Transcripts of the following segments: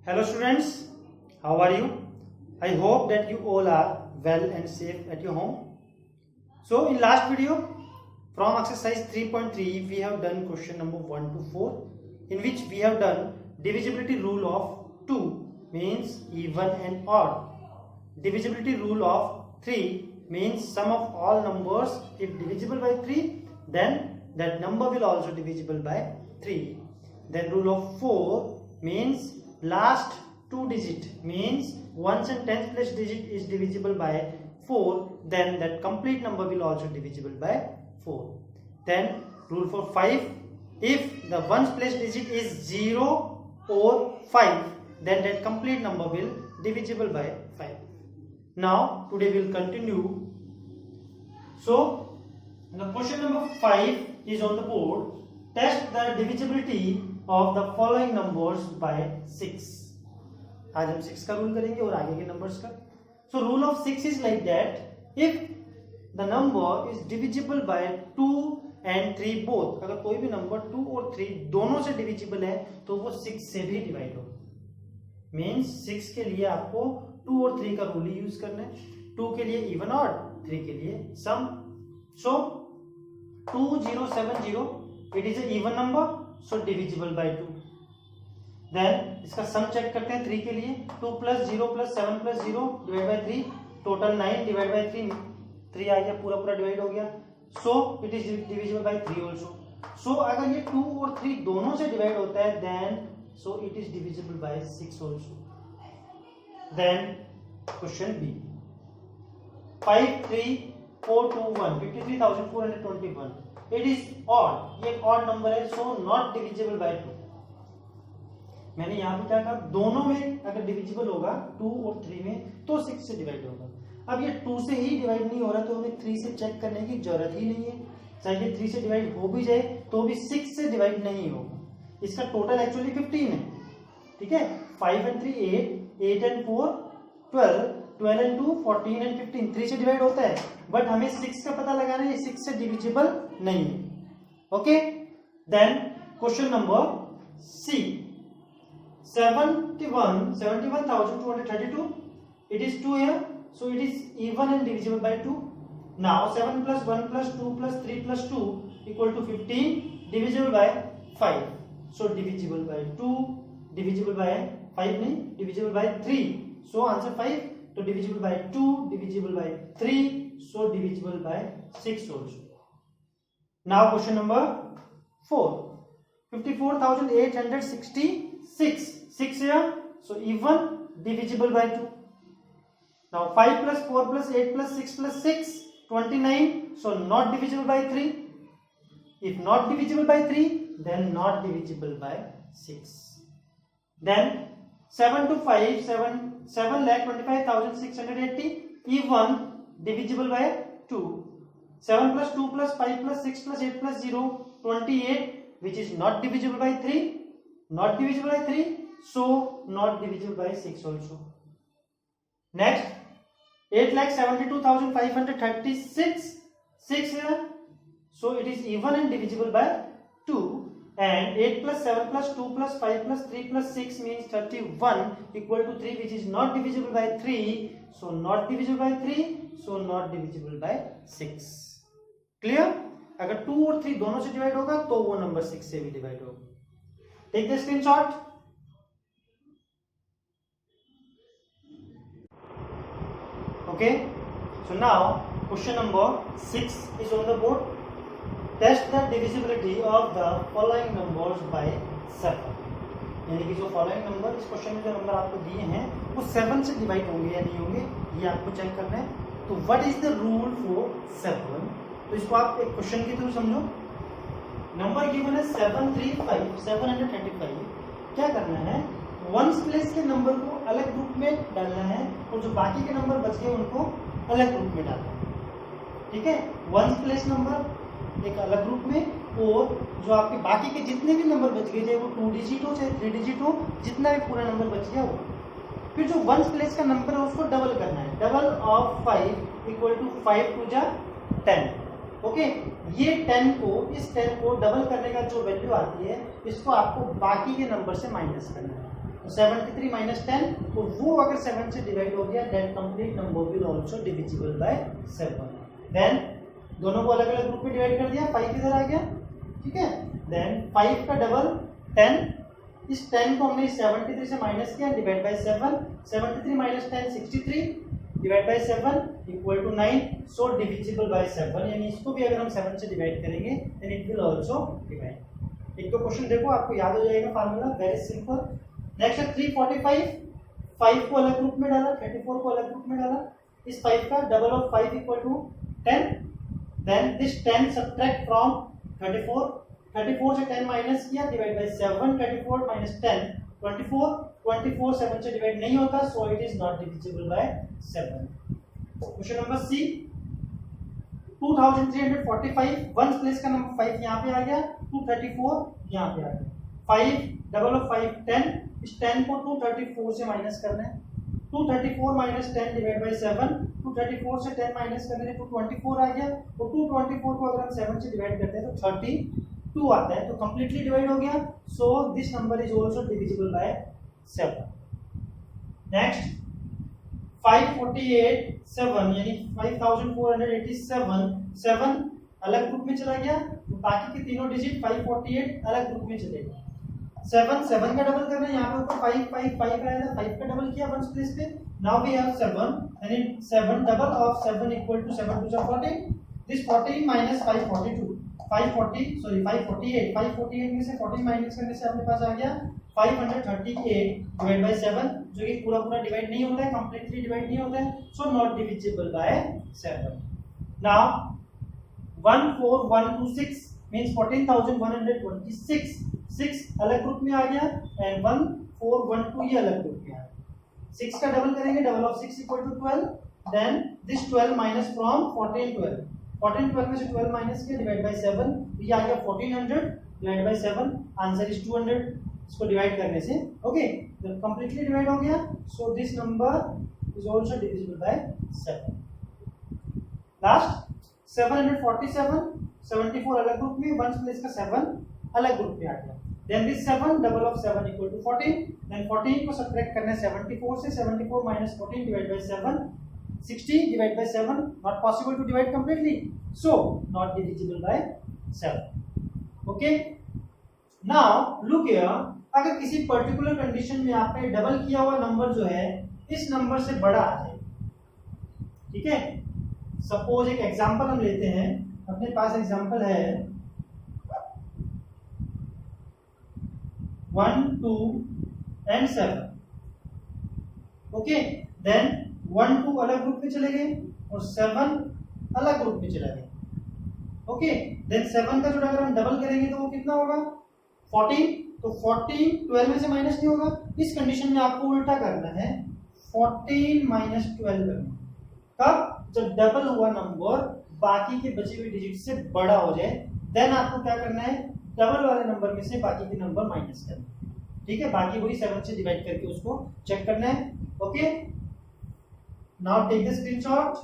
Hello students, how are you? I hope that you all are well and safe at your home. So in last video from exercise 3.3 we have done question number 1 to 4 in which we have done divisibility rule of 2 means even and odd. Divisibility rule of 3 means sum of all numbers if divisible by 3 then that number will also divisible by 3. Then rule of 4 means last two digit means ones and tens place digit is divisible by 4 then that complete number will also divisible by 4. Then rule for 5, if the ones place digit is 0 or 5 then that complete number will divisible by 5. Now today we will continue. So the question number 5 is on the board. Test the divisibility of the following numbers by 6. आज हम 6 का rule करेंगे और आगे के numbers का. So rule of 6 is like that. If the number is divisible by 2 and 3 both, अगर कोई भी नंबर 2 और 3 दोनों से डिविजिबल है तो वो 6 से भी डिवाइड होगा. मीन्स 6 के लिए आपको 2 और 3 का रूल यूज करना है. 2 के लिए इवन ऑड, 3 के लिए sum. So 2070 it is a even number so divisible by 2. Then इसका सम चेक करते हैं 3 के लिए. 2 plus 0 plus 7 plus 0 divide by 3 total 9 divide by 3 3 आ गया, पूरा डिवाइड हो गया. So it is divisible by 3 also. So अगर ये 2 और 3 दोनों से डिवाइड होता है then so it is divisible by 6 also. Then question B 53421 53,421 it is odd. ये ऑड नंबर है सो नॉट डिविजिबल बाय 2. मैंने यहाँ पे क्या कहा, दोनों में अगर डिविजिबल होगा 2 और 3 में तो 6 से डिवाइड होगा. अब ये 2 से ही डिवाइड नहीं हो रहा तो हमें 3 से चेक करने की जरूरत ही नहीं है. चाहे 3 से डिवाइड हो भी जाए तो भी 6 से डिवाइड नहीं होगा. इसका टोटल एक्चुअली 15 है. ठीक है, 5 and 3 8, 8 and 4 12, 12 and 2 14 and 15 3 से डिवाइड होता है. बट हमें 6 का पता लगाना है, ये 6 से डिविजिबल नहीं है. Okay, then question number C 71,232 it is 2 here so it is even and divisible by 2. Now 7 plus 1 plus 2 plus 3 plus 2 equal to 15 divisible by 5. So divisible by 2 divisible by 5 नहीं, divisible by 3. So answer 5. तो divisible by 2 divisible by 3 so divisible by 6 also. Now question number 4 54,866 6 here so even divisible by 2. Now 5 plus 4 plus 8 plus 6 plus 6 29 so not divisible by 3. If not divisible by 3 then not divisible by 6. Then 7 to 5 7,25,680 even divisible by 2. 7 plus 2 plus 5 plus 6 plus 8 plus 0 28 which is not divisible by 3. Not divisible by 3 so not divisible by 6 also. Next 8,72,536 6 here so it is even and divisible by 2. And 8 plus 7 plus 2 plus 5 plus 3 plus 6 means 31 equal to 3 which is not divisible by 3 so not divisible by 3 so not divisible by 6. Clear? अगर 2 और 3 दोनों से divide होगा तो वो number 6 से भी divide होगा. Take the screenshot. Okay, so now question number 6 is on the board. Test the divisibility of the following numbers by 7. यानी कि जो फॉलोइंग नंबर इस क्वेश्चन में जो नंबर आपको दिए हैं वो 7 से डिवाइड होंगे या नहीं होंगे ये आपको चेक करना है. तो what is the rule for 7? तो इसको आप एक क्वेश्चन के थ्रू समझो. नंबर गिवन है 735. क्या करना है, वंस प्लेस के नंबर को अलग ग्रुप में डालना है और जो बाकी के नंबर बच गए उनको अलग ग्रुप में डालना है. ठीक है, वंस प्लेस नंबर एक अलग ग्रुप में और जो आपके बाकी के जितने भी नंबर बच गए चाहे वो 2 डिजिट हो चाहे 3 डिजिट हो जितना भी पूरा नंबर बच गया वो. फिर जो वंस प्लेस का नंबर है उसको डबल करना है. डबल ऑफ 5 इक्वल टू 5 टू जा 10. ओके, ये 10 को इस 10 को डबल करने का जो वैल्यू आती है इसको आपको बाकी के नंबर से माइनस करना है. तो 73 माइनस 10, तो वो अगर 7 से डिवाइड हो गया that complete number will also divisible by 7. Then दोनों को अलग अलग ग्रुप में डिवाइड कर दिया, 5 इधर आ गया, ठीक है. देन 5 का डबल 10, इस 10 को हमने 73 से माइनस किया, divide by 7. 73 minus 10 63, divide by 7 equal to 9, so divisible by 7. यानी इसको भी अगर हम 7 से डिवाइड करेंगे then it will also divide. एक तो क्वेश्चन देखो, आपको याद हो जाएगा फार्मूला, वेरी सिंपल. नेक्स्ट है 345, 5 को अलग ग्रुप में डाला, 34 को अलग ग्रुप में डाला. इस 5 का double of 5 equal to 10. Then this 10 subtract from 34, 34 से 10 माइनस किया, डिवाइड बाय 7. 34 माइनस 10 24 7 से डिवाइड नहीं होता, so it is not divisible by 7. Question number C 2345, ones place का नंबर 5 यहाँ पे आ गया, 234 यहाँ पे आ गया. 5 डबल ऑफ 5 10, इस 10 को 234 से माइनस करना है. 234 माइनस 10 डिवाइड बाय 7. 234 से 10 माइनस करने से 224 आ गया, तो 224 को अगर हम 7 से डिवाइड करते हैं तो 32 आता है, तो कंप्लीटली डिवाइड हो गया. So this number is also divisible by 7. Next 548 7 यानी 5487, 7 अलग ग्रुप में चला गया, तो बाकी के तीनों डिजिट 548 अलग ग्रुप में चले गए. 7 का डबल करना है, यहाँ पे ऊपर 5 5 5 आया था, 5 का डबल किया वंस प्लेस पे. Now we have 7 and 7 double of 7 equal to 7 2 14. This 14 minus 542, 548 में से 14 माइनस करने से अपने पास आ गया 538 डिवाइड बाय 7, जो कि पूरा पूरा डिवाइड नहीं होता है, कंप्लीटली डिवाइड नहीं होता है, so not divisible by 7. Now 14126 means 14126, 6 अलग ग्रुप में आ गया एंड 1412 ये अलग ग्रुप में आ गया. 6 का डबल करेंगे, double of 6 equal to 12. Then this 12 minus from 1412 में से 12 माइनस किया, डिवाइड बाय 7, ये आ गया 1400 डिवाइड बाय 7, आंसर इज 200. इसको डिवाइड करने से ओके तो कंप्लीटली डिवाइड हो गया, so this number is also divisible by 7. Last 747, 74 अलग ग्रुप में, वंस प्लेस का 7 अलग ग्रुप में आ गया. Then this 7 double of 7 equal to 14. Then 14 को सब्ट्रैक्ट करना है 74 से, 74 minus 14 divide by 7, 60 divide by 7, not possible to divide completely, so not divisible by 7. Okay, now look here, अगर किसी पर्टिकुलर कंडीशन में आपने डबल किया हुआ नंबर जो है इस नंबर से बड़ा आ जाए, ठीक है. सपोज एक एग्जांपल हम लेते हैं, अपने पास एग्जांपल है 1 2 and 7. ओके, देन 1 2 अलग ग्रुप में चले गए और 7 अलग ग्रुप में चला गया. ओके, देन 7 का जो अगर हम डबल करेंगे तो वो कितना होगा 14. तो 14 12 में से माइनस नहीं होगा. इस कंडीशन में आपको उल्टा करना है, 14 माइनस 12 करना. कब? जब डबल हुआ नंबर बाकी के बचे हुए डिजिट से बड़ा हो जाए, देन आपको क्या करना है, डबल वाले नंबर में से बाकी के नंबर माइनस करना. ठीक है, बाकी वही 7 से डिवाइड करके उसको चेक करना है. Okay, now take the screenshot.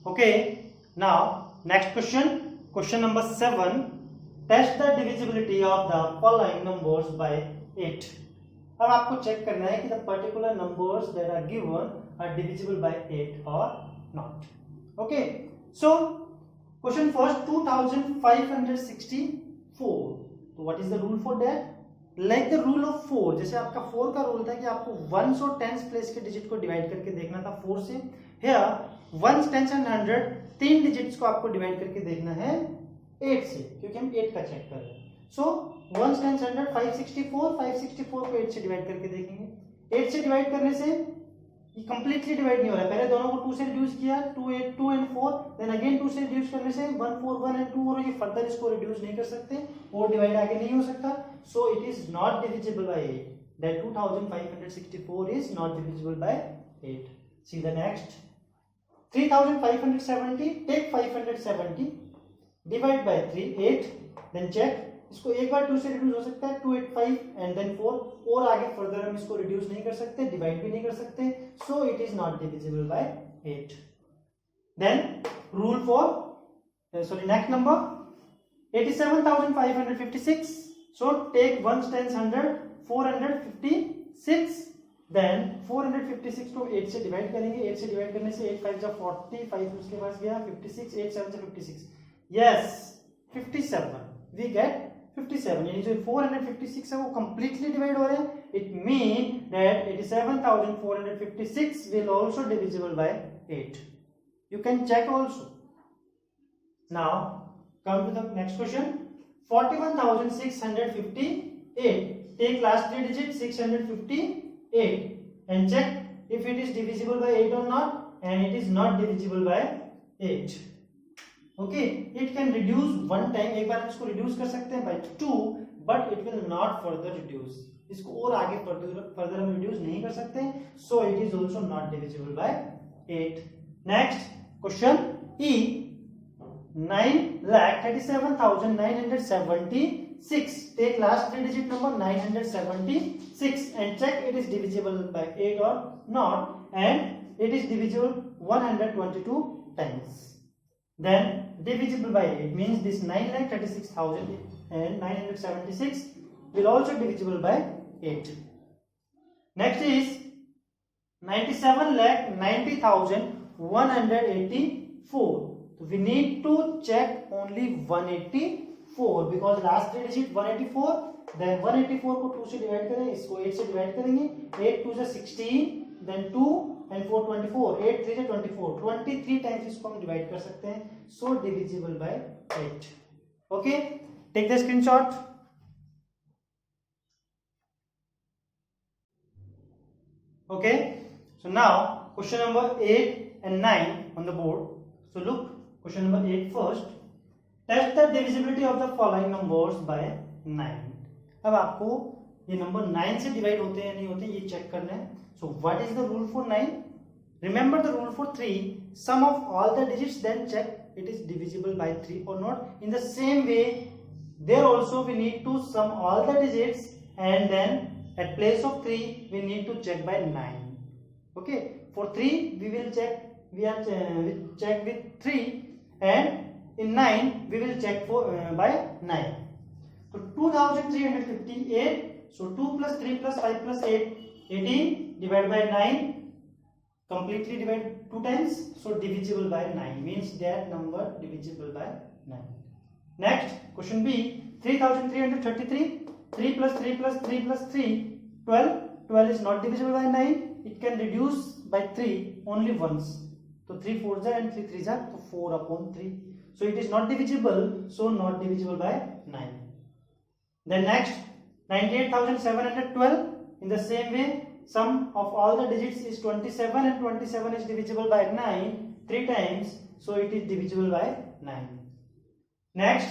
Okay, now next question, question number 7. Test the divisibility of the following numbers by 8. अब आपको चेक करना है कि the particular numbers that are given are divisible by 8 or not. Okay, so question first 2564. So what is the rule for that? Like the rule of 4, जैसे आपका 4 का rule था कि आपको वंस और टेंस प्लेस के डिजिट को divide करके देखना था 4 से. Here वंस टेंस एंड 100 तीन डिजिट्स को आपको डिवाइड करके देखना है 8 से, क्योंकि हम 8 का चेक कर रहे हैं. सो वंस टेंस 100 564 को 8 से डिवाइड करके देखेंगे. 8 से डिवाइड करने से ये कंप्लीटली डिवाइड नहीं हो रहा है. पहले दोनों को 2 से रिड्यूस किया, 2 एंड 4, देन अगेन 2 से रिड्यूस करने से 1 4 1 एंड 2, और ये फर्दर इसको रिड्यूस नहीं कर सकते और डिवाइड आगे नहीं हो सकता. So it is not divisible by 8. That 2564 is not divisible by 8. See the next 3570. Take 570 divide by 3 8, then check. इसको एक बार 2 से रिड्यूस हो सकता है, 285 एंड देन 4, और आगे फर्दर हम इसको रिड्यूस नहीं कर सकते, डिवाइड भी नहीं कर सकते. So it is not divisible by 8. Then rule for next number 87,556. So take 1 tens 100, 456. Then 456 को 8 से डिवाइड करेंगे. 8 से डिवाइड करने से 8 5 जा 40, 5 उसके पास गया 56, 8 7 से 56. Yes, 57. We get 57. यानी जो 456 है वो completely डिवाइड हो रहे हैं. It means that 87,456 will also divisible by 8. You can check also. Now come to the next question. 41,658. Take last three digits 658 and check if it is divisible by 8 or not, and it is not divisible by 8. Okay, it can reduce one time. एक बार इसको reduce कर सकते हैं by 2, but it will not further reduce. इसको और आगे further हम reduce नहीं कर सकते, so it is also not divisible by 8. Next question E. 9,37,976. Take last three digit number 976 and check it is divisible by 8 or not, and it is divisible 122 times. Then divisible by 8 means this 9,36,976 will also divisible by 8. Next is 97,90,184. So we need to check only 184 because last three digit 184. Then 184 को 2 से divide करें, इसको 8 से divide करेंगे. 8 2 से 16, then 2 and 4 24. 8 3 से 24. 23 times इसको हम डिवाइड कर सकते हैं. So divisible by 8. Okay, take the screenshot. Okay, so now question number 8 and 9 on the board. So look. Question number 8 first. Test the divisibility of the following numbers by 9. अब आपको ये number 9 से divide होते हैं या नहीं होते ये चेक करना है. So what is the rule for 9? Remember the rule for 3. Sum of all the digits, then check it is divisible by 3 or not. In the same way, there also we need to sum all the digits, and then at place of 3 we need to check by 9. Okay, for 3 we will check. We check with 3. And in 9 we will check for by 9. So 2358. So 2 plus 3 plus 5 plus 8 18 divided by 9, completely divide 2 times, so divisible by 9 means that number divisible by 9. Next question B. 3333. 3 plus 3 plus 3 plus 3 12. 12 is not divisible by 9. It can reduce by 3 only once. So 3 4s and 3 3s are 4 upon 3. So it is not divisible, so not divisible by 9. Then next 98,712. In the same way, sum of all the digits is 27 and 27 is divisible by 9 3 times, so it is divisible by 9. Next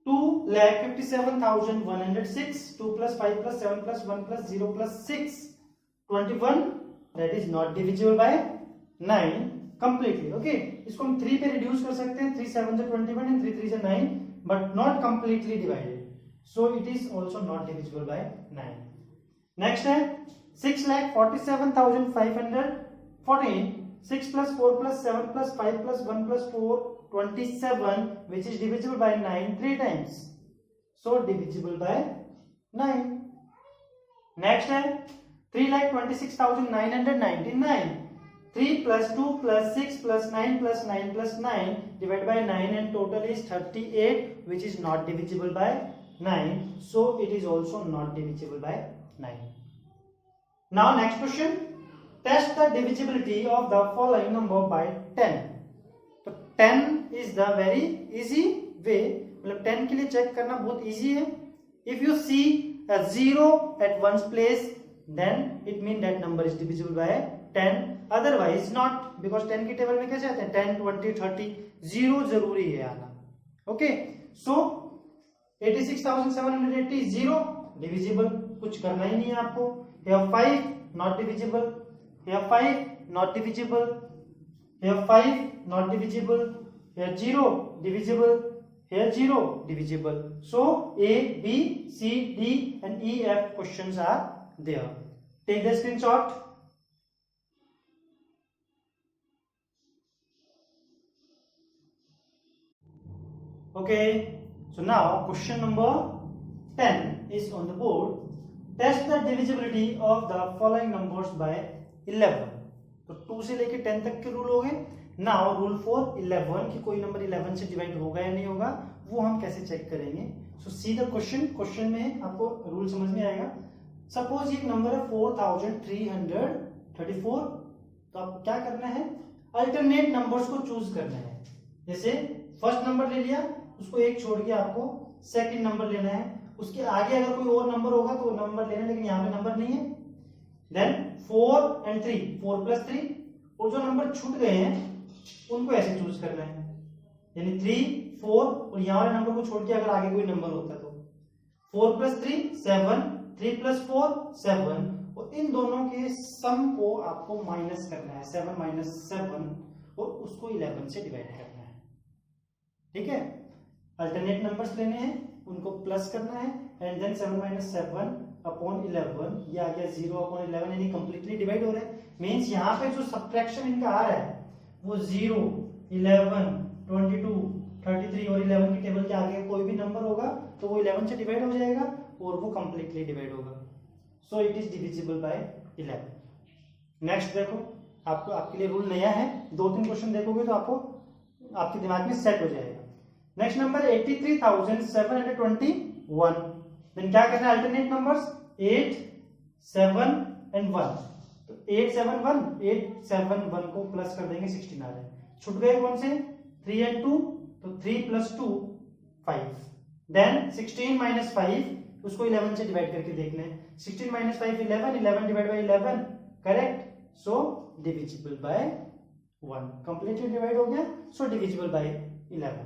2,57,106. 2 plus 5 plus 7 plus 1 plus 0 plus 6 21. That is not divisible by 9 completely. Okay, इसको हम 3 पे reduce कर सकते हैं. 3 7 से 21 and 3 3 से 9, but not completely divided, so it is also not divisible by 9. Next है 6,47,514. 6 plus 4 plus 7 plus 5 plus 1 plus 4 27, which is divisible by 9 3 times, so divisible by 9. Next है 3,26,999. 3 plus 2 plus 6 plus 9 plus 9 plus 9 divided by 9, and total is 38, which is not divisible by 9, so it is also not divisible by 9. Now next question. Test the divisibility of the following number by 10. तो 10 is the very easy way. मतलब 10 के लिए check करना बहुत easy है. If you see a 0 at one's place, then it means that number is divisible by 10. Otherwise not, because 10 की table में कैसे आते हैं 10 20 30. 0 जरूरी है आना. Okay, so 86,780 0 divisible, कुछ करना ही नहीं है आपको. Here 5 not divisible. Here 5 not divisible. Here 5 not divisible. Here 0 divisible. Here 0 divisible. So A, B, C, D and E, F questions are there. Take the screenshot. Okay, so now question number 10 is on the board. Test the divisibility of the following numbers by 11. तो 2 से लेके 10 तक के rule हो गए. Now rule for 11 कि कोई number 11 से डिवाइड होगा या नहीं होगा, वो हम कैसे चेक करेंगे. सो सी द क्वेश्चन में आपको रूल समझ में आएगा. सपोज एक नंबर है 4334. तो आपको क्या करना है, अल्टरनेट नंबर्स को चूज करना है. जैसे फर्स्ट नंबर ले लिया, उसको एक छोड़ के आपको सेकंड नंबर लेना है. उसके आगे अगर कोई और नंबर होगा तो नंबर लेना, लेकिन यहाँ पे नंबर नहीं है. देन 4 and 3, 4 + 3, और जो नंबर छूट गए हैं उनको ऐसे चूज करना है. यानी 3, 4 और यहाँ वाले नंबर को छोड़ के अगर आगे कोई नंबर होता तो 4 + 3 7, 3 + 4 7, और इन दोनों के सम को आपको माइनस करना है. 7 - 7 और उसको 11 से डिवाइड करना है. ठीक है, अल्टरनेट नंबर्स लेने हैं, उनको प्लस करना है, एंड देन 7 - 7 अपॉन 11, ये आ गया 0/11, यानी कंप्लीटली डिवाइड हो रहा है. मींस यहाँ पे जो सब्ट्रैक्शन इनका आ रहा है वो 0, 11, 22, 33 और 11 की टेबल के आगे कोई भी नंबर होगा तो वो 11 से डिवाइड हो जाएगा और वो कंप्लीटली डिवाइड होगा. सो it is divisible by 11. Next देखो, आपको आपके लिए रूल नया है. 2-3 क्वेश्चन देखोगे तो आपको आपके दिमाग में सेट हो जाएगा. Next number 83,721. देन क्या करना है, अल्टरनेट नंबर्स 8, 7 and 1. तो 8 7 1 को प्लस कर देंगे, 16 आ रहा है. छूट गए कौन से, 3 and 2, तो 3 + 2 5. देन 16 - 5, उसको 11 से डिवाइड करके देखना है. 16 - 5 11, 11 divide by 11, correct. So divisible by 1, completely divide हो गया. So divisible by 11.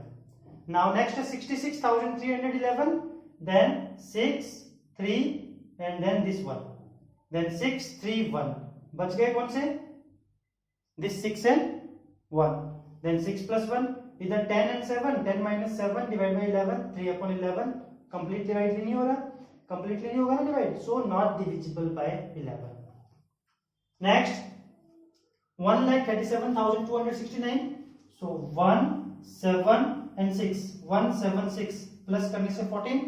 Now next है 66,311. Then 6 3 and then this 1. Then 6 3 1, बच गए कौन से, दिस 6 and 1. देन 6 + 1, इधर 10 and 7, 10 - 7 divide by 11, 3/11. Complete divide नहीं हो रहा, कंप्लीटली नहीं होगा ना divide, so not divisible by 11. Next 1,37,269. So 1 7 and 6, 176 plus करने से 14,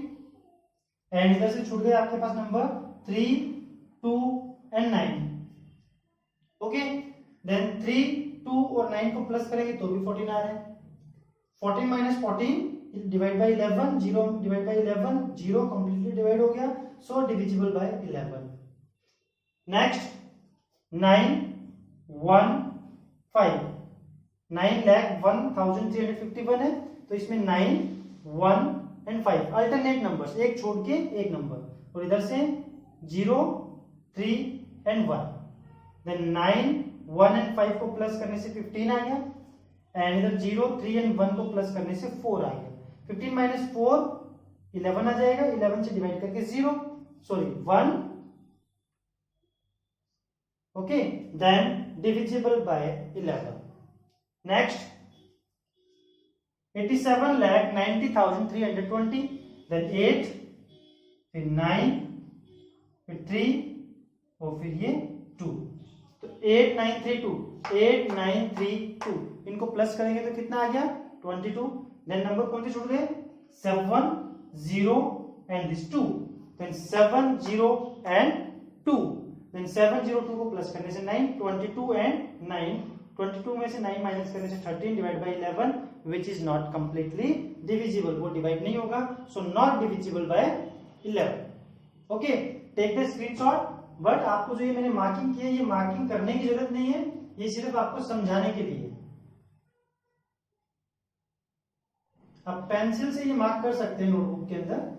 एंड इधर से छूट गए आपके पास नंबर 3 2 and 9. ओके, देन 3 2 और 9 को प्लस करेंगे तो भी 14 आ रहा है. 14 - 14 divide by 11, 0 divide by 11, 0 completely divide हो गया. So divisible by 11. नेक्स्ट 9 1 5. 9,01,351 है, तो इसमें 9 1 and 5 अल्टरनेट नंबर्स, एक छोड़ के एक नंबर, और इधर से 0 3 and 1. देन 9 1 and 5 को प्लस करने से 15 आ गया, एंड इधर 0 3 and 1 को प्लस करने से 4 आ गया. 15 - 4 11 आ जाएगा, 11 से डिवाइड करके 1. Okay, then divisible by 11. Next 87,90,320. Then 8, फिर 9, फिर 3 और फिर ये 2. तो 8,932 इनको प्लस करेंगे तो कितना आ गया, 22. देन नंबर कौन से छूट गए, 7 0 and this 2. Then 7 0 and 2. Then 7 0 2 को प्लस करने से 9, 22 and 9. 22 में से 9 माइनस करने से 13 divide by 11, which is not completely divisible, वो डिवाइड नहीं होगा. So not divisible by 11. Okay, take the screenshot. But आपको जो ये मैंने मार्किंग की है, ये मार्किंग करने की जरूरत नहीं है, ये सिर्फ आपको समझाने के लिए. आप पेंसिल से ये मार्क कर सकते हैं नोटबुक के अंदर.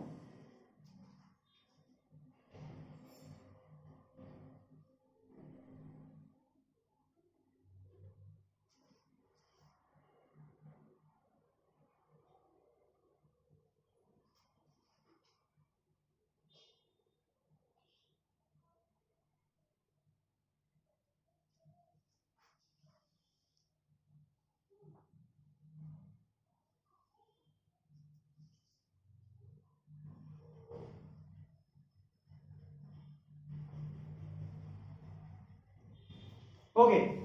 Okay,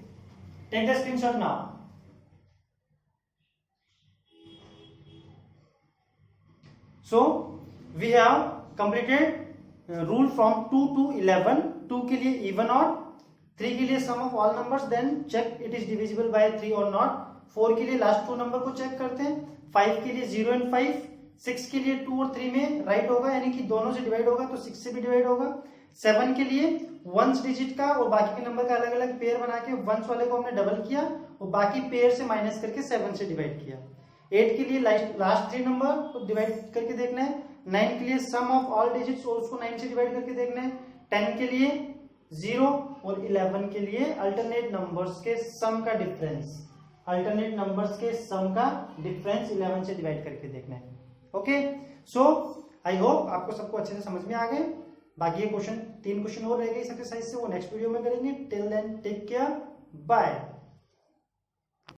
take the screenshot now. So we have completed rule from 2 to 11. 2 के लिए इवन ऑड, 3 के लिए sum of all numbers, then check it is divisible by 3 और नॉट. 4 के लिए लास्ट 2 नंबर को चेक करते हैं. 5 के लिए 0 and 5. 6 के लिए 2 और 3 में राइट होगा, यानी कि दोनों से डिवाइड होगा तो 6 से भी डिवाइड होगा. 7 के लिए वंस डिजिट का और बाकी के नंबर का अलग अलग पेयर बना के वंस वाले को हमने डबल किया और बाकी पेयर से माइनस करके 7 से डिवाइड किया. 8 के लिए लास्ट 3 नंबर को डिवाइड करके देखना है. 9 के लिए सम ऑफ ऑल डिजिट्स और उसको 9 से डिवाइड करके देखना है. 10 के लिए 0 और 11 के लिए अल्टरनेट नंबर्स के सम का डिफरेंस, अल्टरनेट नंबर्स के सम का डिफरेंस 11 से डिवाइड करके देखना है. ओके, सो आई होप आपको सबको अच्छे से समझ में आ गए. बाकी ये क्वेश्चन 3 क्वेश्चन और रह गए इस एक्सरसाइज से, वो नेक्स्ट वीडियो में करेंगे. Till then take care, bye.